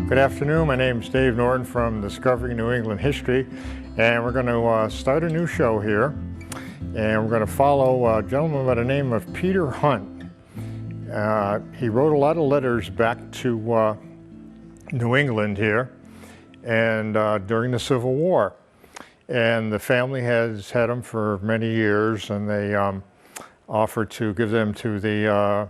Good afternoon, my name is Dave Norton from Discovering New England History, and we're going to start a new show here, and we're going to follow a gentleman by the name of Peter Hunt. He wrote a lot of letters back to New England here, and during the Civil War. And the family has had them for many years, and they offered to give them to the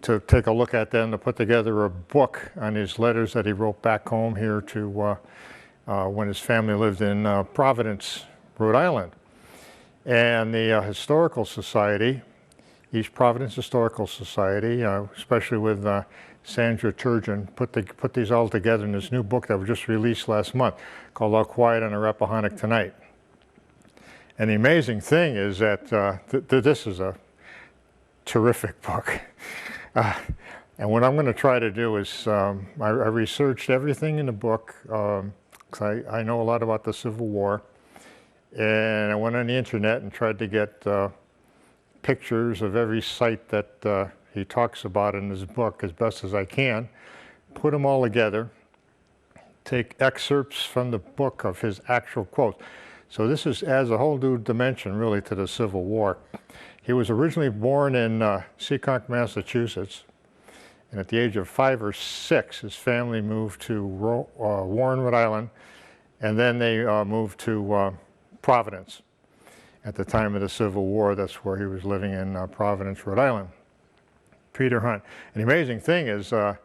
to take a look at them, to put together a book on his letters that he wrote back home here to when his family lived in Providence, Rhode Island. And the Historical Society, East Providence Historical Society, especially with Sandra Turgeon, put these all together in this new book that was just released last month called All Quiet on the Rappahannock Tonight. And the amazing thing is that this is a terrific book. And what I'm going to try to do is, I researched everything in the book, because I know a lot about the Civil War, and I went on the internet and tried to get pictures of every site that he talks about in his book as best as I can, put them all together, take excerpts from the book of his actual quotes. So this adds a whole new dimension really to the Civil War. He was originally born in Seekonk, Massachusetts, and at the age of 5 or 6, his family moved to Warren, Rhode Island, and then they moved to Providence. At the time of the Civil War, that's where he was living in Providence, Rhode Island. Peter Hunt. And the amazing thing is the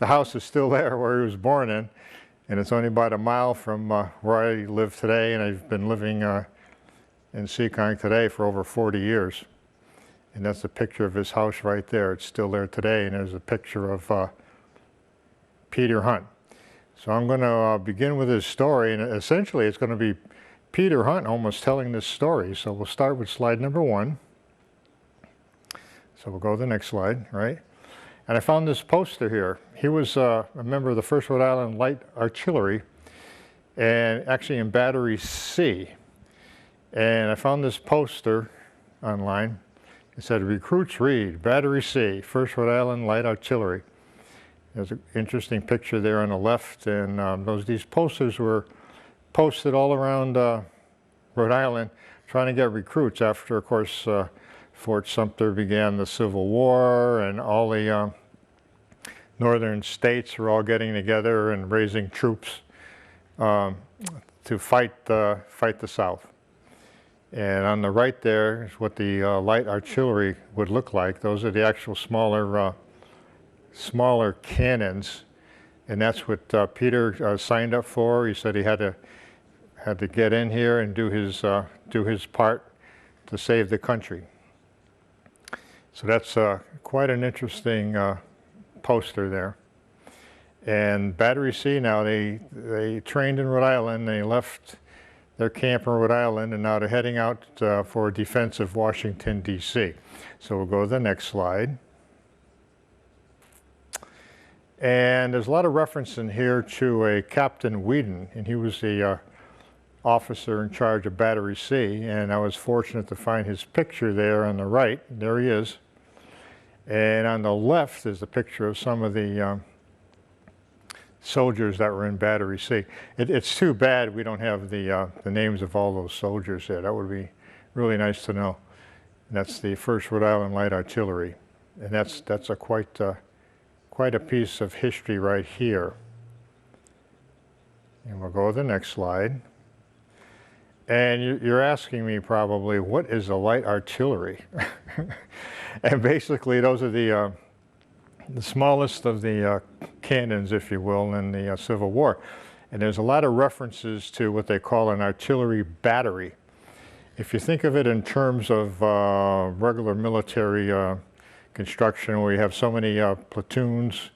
house is still there where he was born in, and it's only about a mile from where I live today, and I've been living in Seekonk today for over 40 years. And that's a picture of his house right there. It's still there today, and there's a picture of Peter Hunt. So I'm going to begin with his story, and essentially it's going to be Peter Hunt almost telling this story. So we'll start with slide number 1. So we'll go to the next slide, right? And I found this poster here. He was a member of the 1st Rhode Island Light Artillery, and actually in Battery C. And I found this poster online. It said, "Recruits read, Battery C, 1st Rhode Island Light Artillery." There's an interesting picture there on the left, and these posters were posted all around Rhode Island trying to get recruits after, of course, Fort Sumter began the Civil War, and all the northern states were all getting together and raising troops to fight the South. And on the right there is what the light artillery would look like. Those are the actual smaller cannons, and that's what Peter signed up for. He said he had to get in here and do his part to save the country. So that's quite an interesting poster there. And Battery C now, they trained in Rhode Island. They left their camp in Rhode Island, and now they're heading out for defense of Washington, D.C. So we'll go to the next slide. And there's a lot of reference in here to a Captain Whedon, and he was the officer in charge of Battery C, and I was fortunate to find his picture there on the right. There he is. And on the left is a picture of some of the soldiers that were in Battery C. It's too bad we don't have the names of all those soldiers there. That would be really nice to know. And that's the 1st Rhode Island Light Artillery, and that's a quite a piece of history right here. And we'll go to the next slide. And you're asking me probably, what is a light artillery? And basically, those are the smallest of the cannons, if you will, in the Civil War. And there's a lot of references to what they call an artillery battery. If you think of it in terms of regular military construction, where you have so many platoons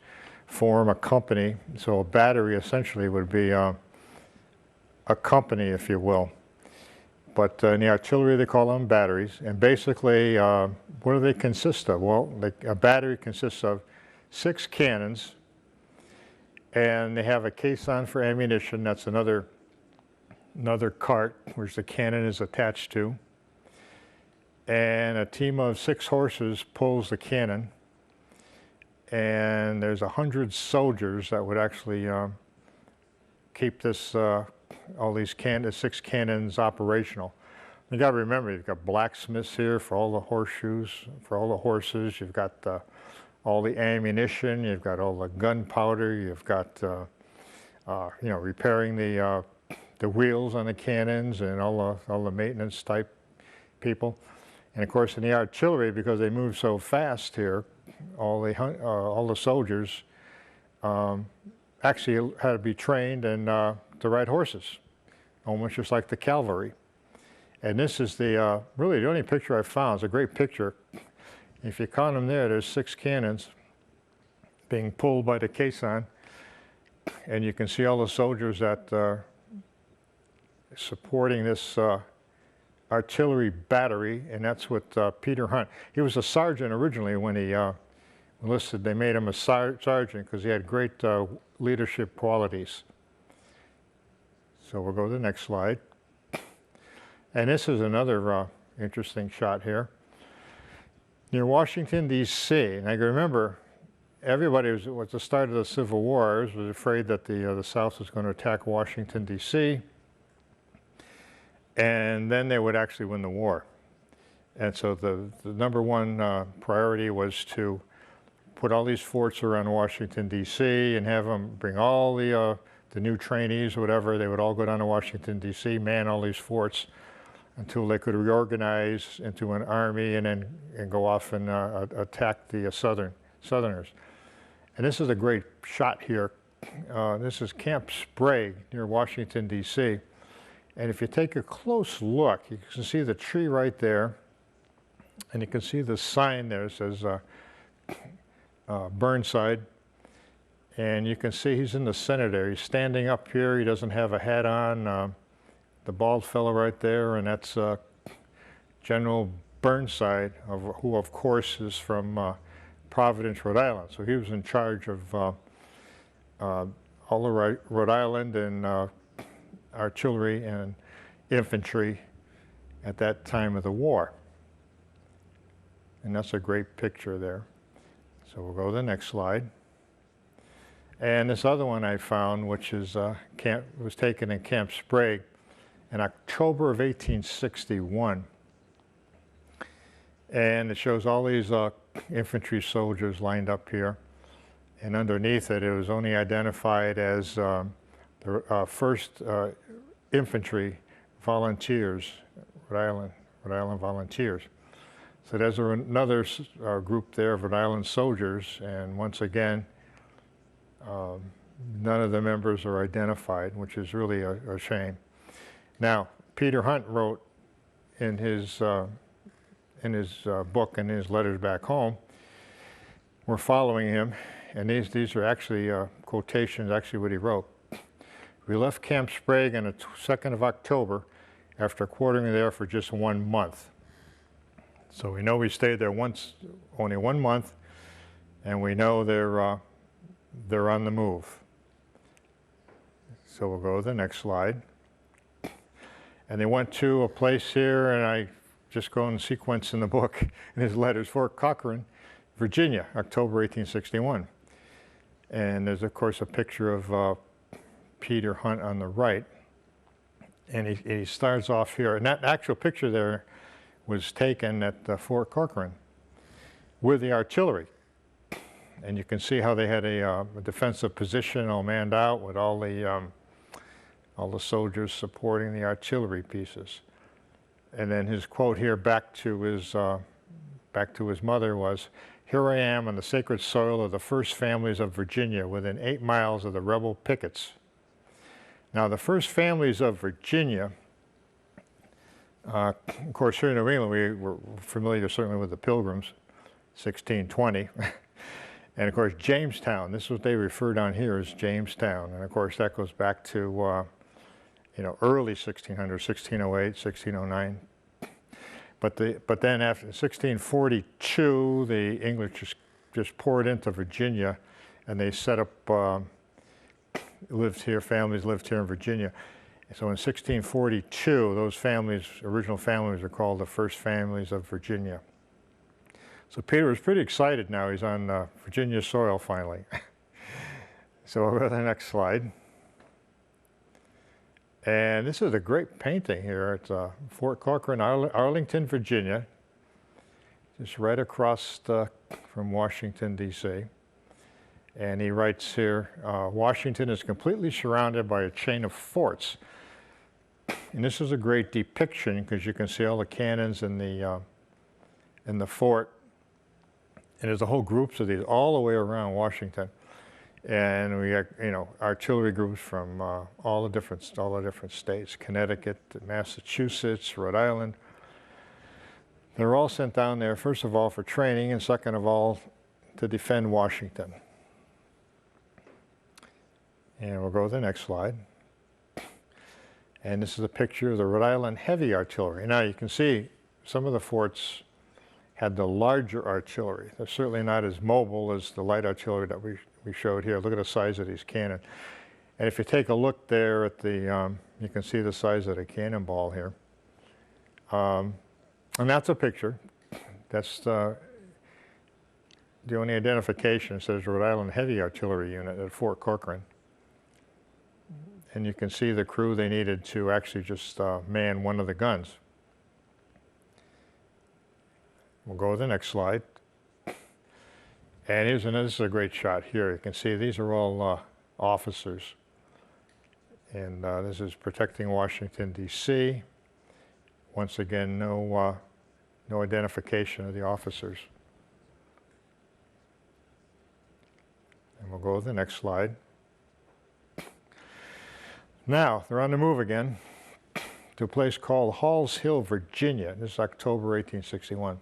form a company, so a battery essentially would be a company, if you will. But in the artillery, they call them batteries. And basically, what do they consist of? Well, a battery consists of 6 cannons, and they have a caisson for ammunition. That's another cart, which the cannon is attached to. And a team of 6 horses pulls the cannon. and there's 100 soldiers that would actually keep this, all these 6 cannons operational. You got to remember, you've got blacksmiths here for all the horseshoes, for all the horses. You've got all the ammunition. You've got all the gunpowder. You've got, repairing the wheels on the cannons and all the maintenance type people. And of course, in the artillery, because they move so fast here, all the soldiers actually had to be trained to ride horses, almost just like the cavalry. And this is really the only picture I found. It's a great picture. If you count them there, there's 6 cannons being pulled by the caisson, and you can see all the soldiers that supporting this artillery battery, and that's what Peter Hunt. He was a sergeant originally when he enlisted. They made him a sergeant because he had great leadership qualities. So we'll go to the next slide. And this is another interesting shot here. Near Washington, D.C. And I can remember everybody was, at the start of the Civil War, was afraid that the South was going to attack Washington, D.C. And then they would actually win the war. And so the number one priority was to put all these forts around Washington, D.C. and have them bring all the new trainees or whatever. They would all go down to Washington, D.C., man all these forts until they could reorganize into an army and go off and attack the Southerners. And this is a great shot here. This is Camp Sprague near Washington, D.C. And if you take a close look, you can see the tree right there, and you can see the sign there that says Burnside. And you can see he's in the center there. He's standing up here. He doesn't have a hat on. The bald fellow right there, and that's General Burnside, who of course is from Providence, Rhode Island. So he was in charge of all the Rhode Island and artillery and infantry at that time of the war. And that's a great picture there. So we'll go to the next slide. And this other one I found, which is was taken in Camp Sprague in October of 1861. And it shows all these infantry soldiers lined up here. And underneath it, it was only identified as the 1st Infantry Volunteers, Rhode Island Volunteers. So there's another group there of Rhode Island soldiers, and once again, none of the members are identified, which is really a shame. Now, Peter Hunt wrote in his book and his letters back home, we're following him, and these are actually quotations, actually what he wrote. We left Camp Sprague on the 2nd of October after quartering there for just 1 month. So we know we stayed there only 1 month, and we know they're on the move. So we'll go to the next slide. And they went to a place here, and I just go in sequence in the book, in his letters, Fort Cochran, Virginia, October 1861. And there's, of course, a picture of Peter Hunt on the right. And he starts off here. And that actual picture there was taken at Fort Cochran with the artillery. And you can see how they had a defensive position all manned out with all the soldiers supporting the artillery pieces. And then his quote here back to his mother was, "Here I am on the sacred soil of the first families of Virginia, within 8 miles of the rebel pickets." Now, the first families of Virginia, of course, here in New England, we were familiar certainly with the Pilgrims, 1620. And of course, Jamestown, this is what they refer down here as Jamestown. And of course, that goes back to, early 1600s, 1608, 1609. But then after 1642, the English just poured into Virginia, and they set up, families lived here in Virginia. So in 1642, those families, original families, are called the first families of Virginia. So Peter was pretty excited now. He's on Virginia soil finally. So we'll go to the next slide. And this is a great painting here. It's Fort Corcoran, Arlington, Virginia, just right across from Washington, D.C. And he writes here, Washington is completely surrounded by a chain of forts. And this is a great depiction because you can see all the cannons in the fort. And there's a whole groups of these all the way around Washington. And we got, artillery groups from all the different states, Connecticut, Massachusetts, Rhode Island. They're all sent down there, first of all, for training, and second of all, to defend Washington. And we'll go to the next slide. And this is a picture of the Rhode Island heavy artillery. Now you can see some of the forts had the larger artillery. They're certainly not as mobile as the light artillery that we showed here. Look at the size of these cannon. And if you take a look there at the, you can see the size of the cannonball here. And that's a picture. That's the only identification. It says Rhode Island Heavy Artillery Unit at Fort Corcoran. And you can see the crew they needed to actually just man one of the guns. We'll go to the next slide. And this is a great shot here. You can see these are all officers. And this is protecting Washington, D.C. Once again, no identification of the officers. And we'll go to the next slide. Now, they're on the move again to a place called Halls Hill, Virginia. This is October 1861.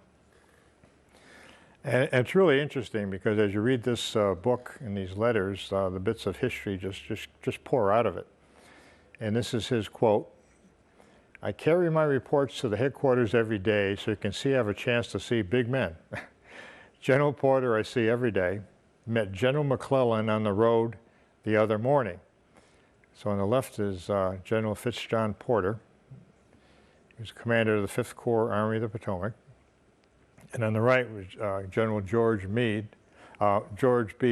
And it's really interesting because as you read this book and these letters, the bits of history just pour out of it. And this is his quote: I carry my reports to the headquarters every day so you can see I have a chance to see big men. General Porter I see every day. Met General McClellan on the road the other morning. So on the left is General Fitzjohn Porter. He was commander of the 5th Corps Army of the Potomac. And on the right was General George B.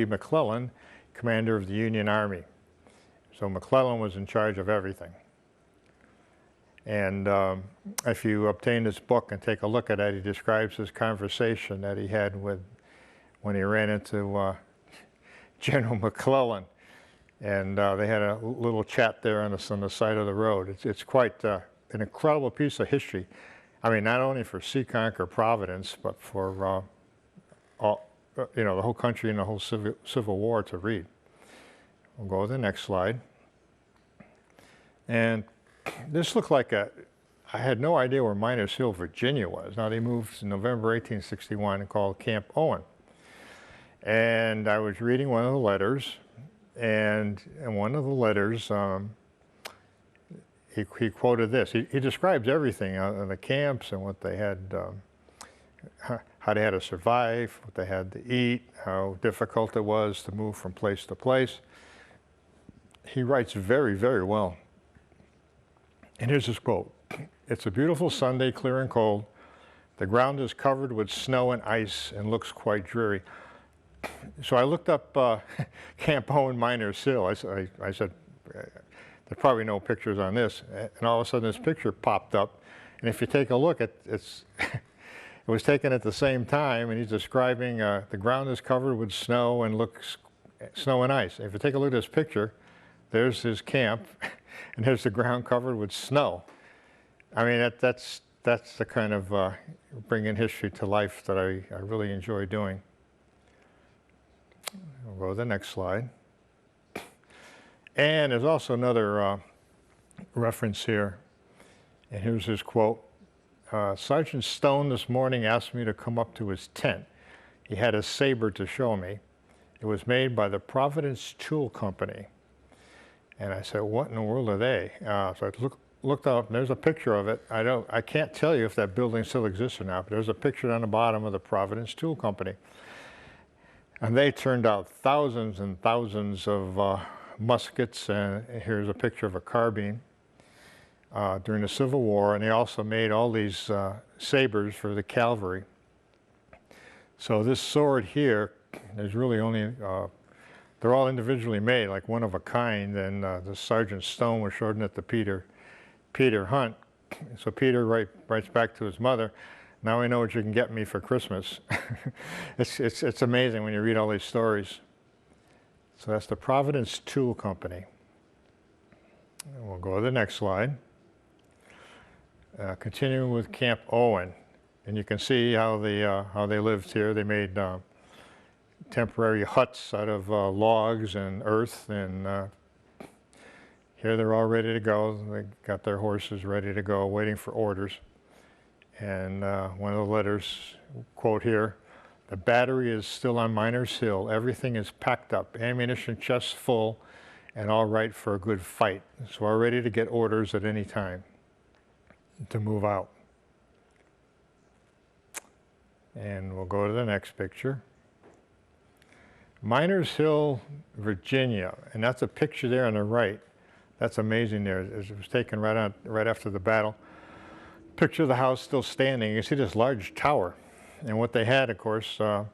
McClellan, commander of the Union Army. So McClellan was in charge of everything. And if you obtain this book and take a look at it, he describes his conversation that he had when he ran into General McClellan. And they had a little chat there on the side of the road. It's quite an incredible piece of history. I mean, not only for Seekonk or Providence, but for the whole country and the whole Civil War to read. We'll go to the next slide. And this looked like I had no idea where Miners Hill, Virginia was. Now they moved in November 1861 and called Camp Owen. And I was reading one of the letters, and in one of the letters, he quoted this. He describes everything in the camps and what they had, how they had to survive, what they had to eat, how difficult it was to move from place to place. He writes very, very well. And here's his quote: "It's a beautiful Sunday, clear and cold. The ground is covered with snow and ice and looks quite dreary." So I looked up Camp Owen, Miners Hill. I said, there's probably no pictures on this. And all of a sudden this picture popped up. And if you take a look, it was taken at the same time, and he's describing the ground is covered with snow and looks snow and ice. If you take a look at this picture, there's his camp, and there's the ground covered with snow. I mean, that's the kind of bringing history to life that I really enjoy doing. We'll go to the next slide. And there's also another reference here. And here's his quote. Sergeant Stone this morning asked me to come up to his tent. He had a saber to show me. It was made by the Providence Tool Company. And I said, what in the world are they? So I looked up, and there's a picture of it. I can't tell you if that building still exists or not, but there's a picture on the bottom of the Providence Tool Company. And they turned out thousands and thousands of muskets, and here's a picture of a carbine during the Civil War, and they also made all these sabers for the cavalry. So this sword here, there's really only, they're all individually made, like one of a kind, and the Sergeant Stone was showing it to Peter Hunt. So Peter writes back to his mother, "Now I know what you can get me for Christmas." It's amazing when you read all these stories. So that's the Providence Tool Company. And we'll go to the next slide. Continuing with Camp Owen, and you can see how they lived here. They made temporary huts out of logs and earth, and here they're all ready to go. They got their horses ready to go, waiting for orders. And one of the letters, quote here, "The battery is still on Miners Hill. Everything is packed up, ammunition chests full, and all right for a good fight. So we're ready to get orders at any time to move out." And we'll go to the next picture. Miners Hill, Virginia, and that's a picture there on the right. That's amazing there. It was taken right after the battle. Picture of the house still standing. You can see this large tower. And what they had, of course, when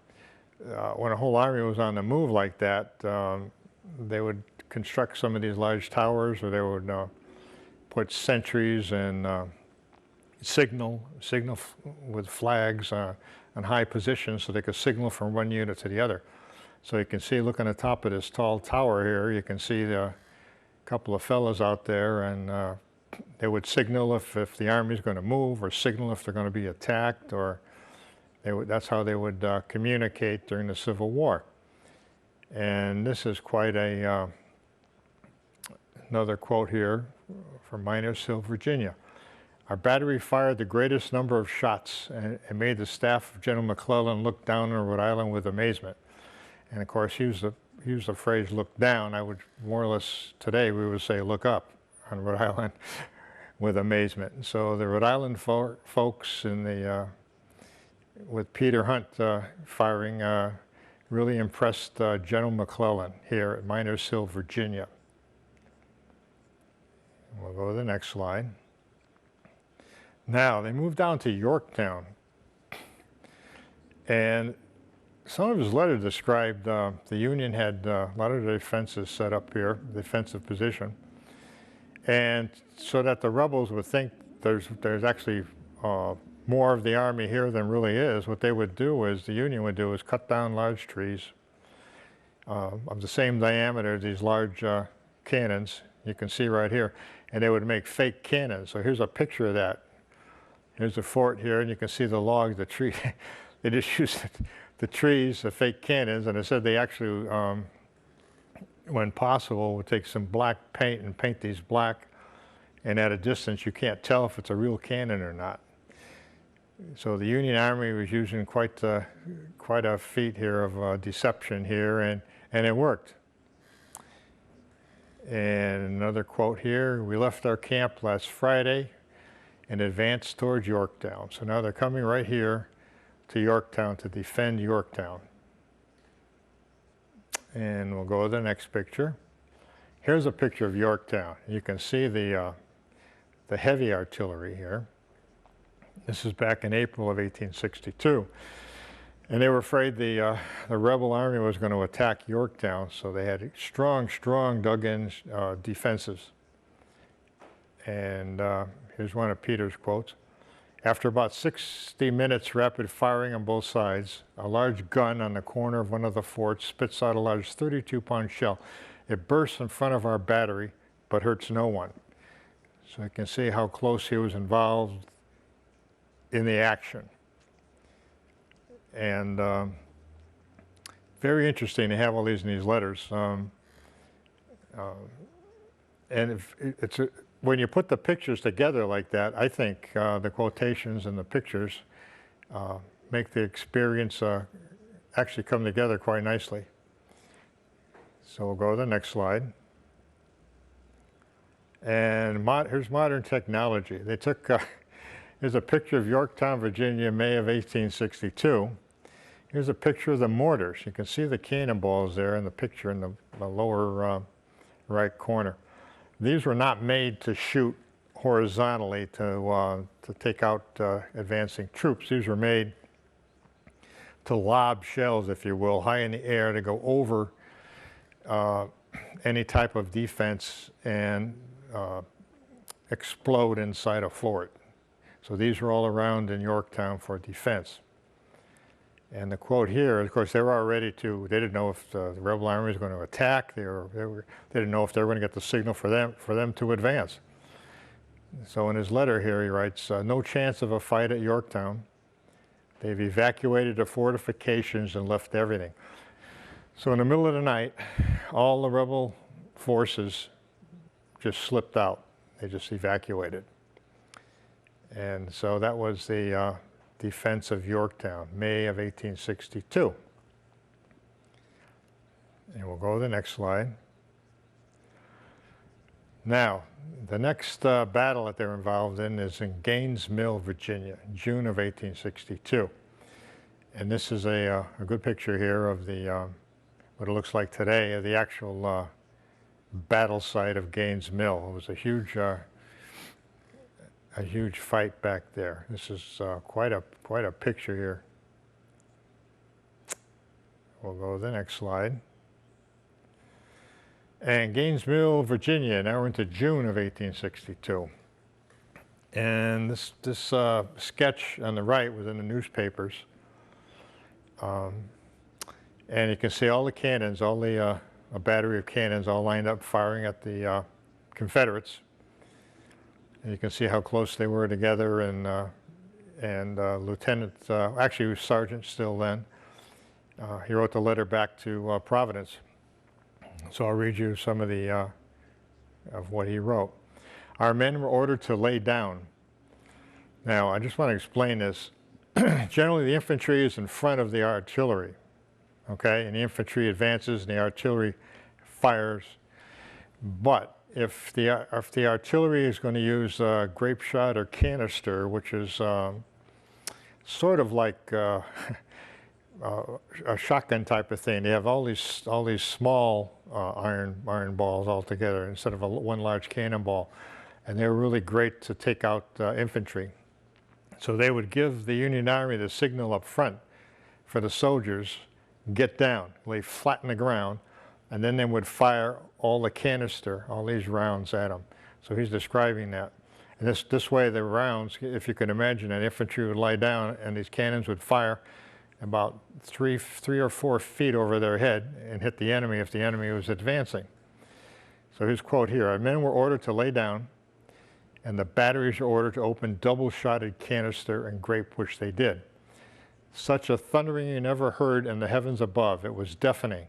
a whole army was on the move like that, they would construct some of these large towers, or they would put sentries and signal with flags on high positions so they could signal from one unit to the other. So you can see, look on the top of this tall tower here, you can see the couple of fellows out there, and they would signal if the army's going to move, or signal if they're going to be attacked, or that's how they would communicate during the Civil War. And this is quite another quote here from Miners Hill, Virginia. "Our battery fired the greatest number of shots and made the staff of General McClellan look down on Rhode Island with amazement." And of course, he used the phrase "look down." I would more or less, today we would say "look up" on Rhode Island with amazement. So the Rhode Island folks in with Peter Hunt firing really impressed General McClellan here at Miners Hill, Virginia. We'll go to the next slide. Now, they moved down to Yorktown, and some of his letters described the Union had a lot of their defenses set up here, defensive position, and so that the rebels would think there's actually more of the army here than really is. What they would do is, the Union would do, is cut down large trees of the same diameter as these large cannons you can see right here, and they would make fake cannons. So here's a picture of that. Here's the fort here, and you can see the logs, the tree. They just used the trees, the fake cannons, and it said they actually, when possible, would take some black paint and paint these black, and at a distance you can't tell if it's a real cannon or not. So the Union Army was using quite a feat here of deception here, and it worked. And another quote here, "We left our camp last Friday and advanced towards Yorktown." So now they're coming right here to Yorktown to defend Yorktown. And we'll go to the next picture. Here's a picture of Yorktown. You can see the heavy artillery here. This is back in April of 1862. And they were afraid the rebel army was going to attack Yorktown, so they had strong dug-in defenses. And here's one of Peter's quotes. "After about 60 minutes rapid firing on both sides, a large gun on the corner of one of the forts spits out a large 32-pound shell. It bursts in front of our battery, but hurts no one." So you can see how close he was involved in the action. And very interesting to have all these in these letters. And when you put the pictures together like that, I think the quotations and the pictures make the experience actually come together quite nicely. So we'll go to the next slide. And here's modern technology. They took, here's a picture of Yorktown, Virginia, May of 1862. Here's a picture of the mortars. You can see the cannonballs there in the picture in the lower right corner. These were not made to shoot horizontally to take out advancing troops. These were made to lob shells, if you will, high in the air to go over any type of defense and explode inside a fort. So these were all around in Yorktown for defense. And the quote here, of course, they were all ready to, they didn't know if the rebel army was going to attack. They didn't know if they were going to get the signal for them to advance. So in his letter here, he writes, no chance of a fight at Yorktown. They've evacuated the fortifications and left everything. So in the middle of the night, all the rebel forces just slipped out. They just evacuated. And so that was the defense of Yorktown, May of 1862. And we'll go to the next slide. Now, the next battle that they're involved in is in Gaines Mill, Virginia, June of 1862. And this is a good picture here of the what it looks like today, of the actual battle site of Gaines Mill. It was a huge fight back there. This is quite a picture here. We'll go to the next slide. And Gaines Mill, Virginia. Now we're into June of 1862. And this sketch on the right was in the newspapers. And you can see all the cannons, a battery of cannons all lined up firing at the Confederates. And you can see how close they were together, and Lieutenant, actually he was sergeant still then, he wrote the letter back to Providence. So I'll read you some of of what he wrote. Our men were ordered to lay down. Now, I just want to explain this. Generally, the infantry is in front of the artillery, okay? And the infantry advances and the artillery fires. But if the artillery is going to use grape shot or canister, which is sort of like a shotgun type of thing, they have all these small iron balls all together instead of one large cannonball, and they're really great to take out infantry. So they would give the Union Army the signal up front for the soldiers, get down, lay flat on the ground, and then they would fire all the canister, all these rounds at them. So he's describing that. And this way the rounds, if you can imagine, an infantry would lie down and these cannons would fire about three or 4 feet over their head and hit the enemy if the enemy was advancing. So his quote here, our men were ordered to lay down, and the batteries were ordered to open double-shotted canister and grape, which they did. Such a thundering you never heard in the heavens above. It was deafening.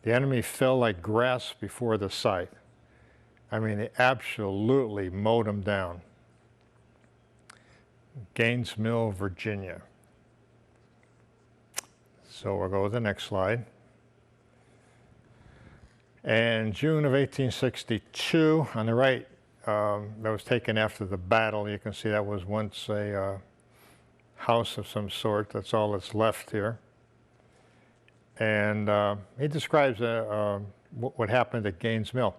The enemy fell like grass before the scythe. I mean, they absolutely mowed them down. Gaines Mill, Virginia. So we'll go to the next slide. And June of 1862, on the right, that was taken after the battle. You can see that was once a house of some sort. That's all that's left here. And he describes what happened at Gaines Mill.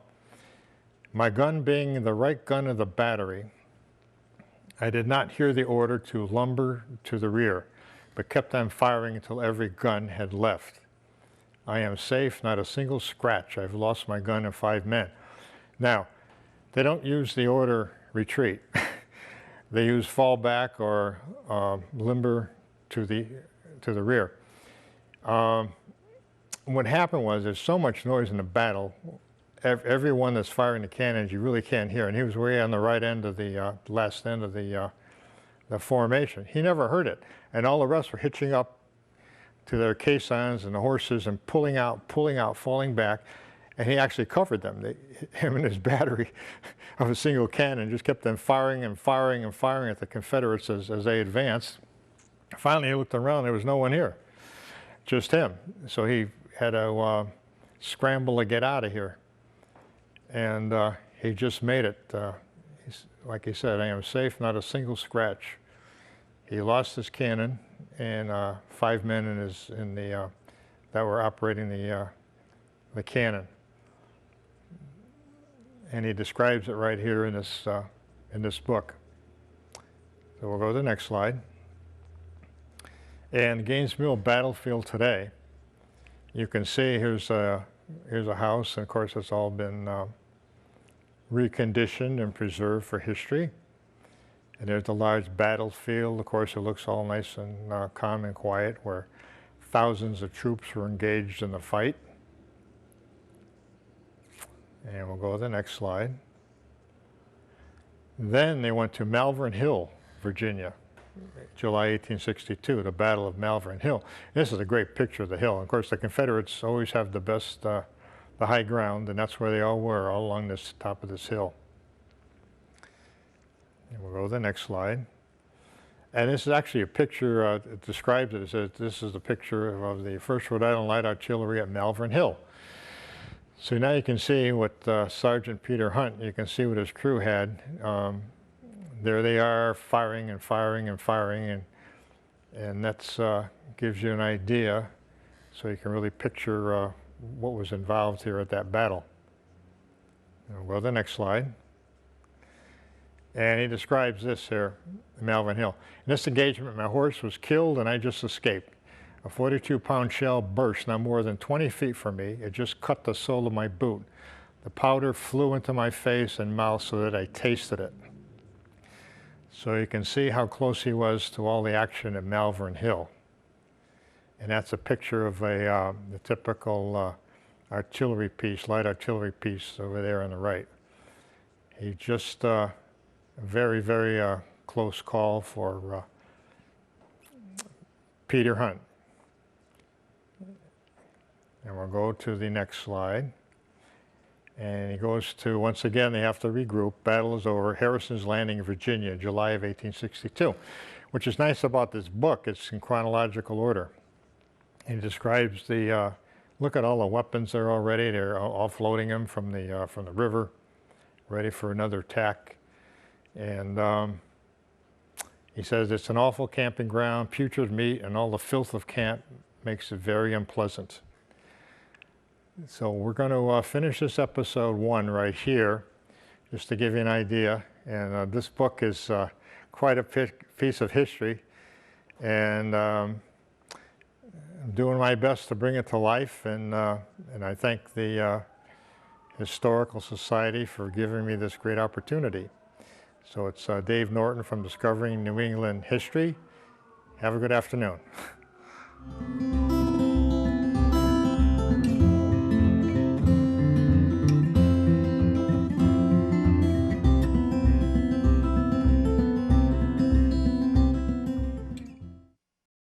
My gun being the right gun of the battery, I did not hear the order to lumber to the rear, but kept on firing until every gun had left. I am safe, not a single scratch. I've lost my gun and 5 men. Now, they don't use the order retreat. They use fall back or limber to the rear. What happened was there's so much noise in the battle, everyone that's firing the cannons you really can't hear, and he was way on the right end of the last end of the formation. He never heard it, and all the rest were hitching up to their caissons and the horses and pulling out, falling back, and he actually covered them. Him and his battery of a single cannon just kept them firing and firing and firing at the Confederates as they advanced. Finally, he looked around, there was no one here, just him. So he had to scramble to get out of here. And he just made it. Like he said, I am safe, not a single scratch. He lost his cannon and 5 men that were operating the cannon. And he describes it right here in this book. So we'll go to the next slide. And Gaines Mill battlefield today, you can see here's a house, and of course it's all been reconditioned and preserved for history. And there's a large battlefield. Of course, it looks all nice and calm and quiet, where thousands of troops were engaged in the fight. And we'll go to the next slide. Then they went to Malvern Hill, Virginia, July 1862, the Battle of Malvern Hill. This is a great picture of the hill. Of course, the Confederates always have the best, the high ground, and that's where they all were, all along this top of this hill. And we'll go to the next slide. And this is actually a picture, it describes it. It says this is a picture of the 1st Rhode Island Light Artillery at Malvern Hill. So now you can see what Sergeant Peter Hunt, you can see what his crew had. There they are, firing and firing and firing, and that's gives you an idea, so you can really picture what was involved here at that battle. And we'll go to the next slide. And he describes this here, Malvern Hill. In this engagement, my horse was killed and I just escaped. A 42-pound shell burst not more than 20 feet from me. It just cut the sole of my boot. The powder flew into my face and mouth so that I tasted it. So you can see how close he was to all the action at Malvern Hill. And that's a picture of the typical artillery piece, light artillery piece over there on the right. He just very, very close call for Peter Hunt. And we'll go to the next slide. And he goes to, once again, they have to regroup. Battle is over. Harrison's Landing in Virginia, July of 1862. Which is nice about this book, it's in chronological order. He describes the, look at all the weapons there already. They're offloading them from the river, ready for another attack. And he says it's an awful camping ground, putrid meat, and all the filth of camp makes it very unpleasant. So we're going to finish this episode 1 right here, just to give you an idea. And this book is quite a piece of history, and I'm doing my best to bring it to life. And I thank the Historical Society for giving me this great opportunity. So it's Dave Norton from Discovering New England History. Have a good afternoon.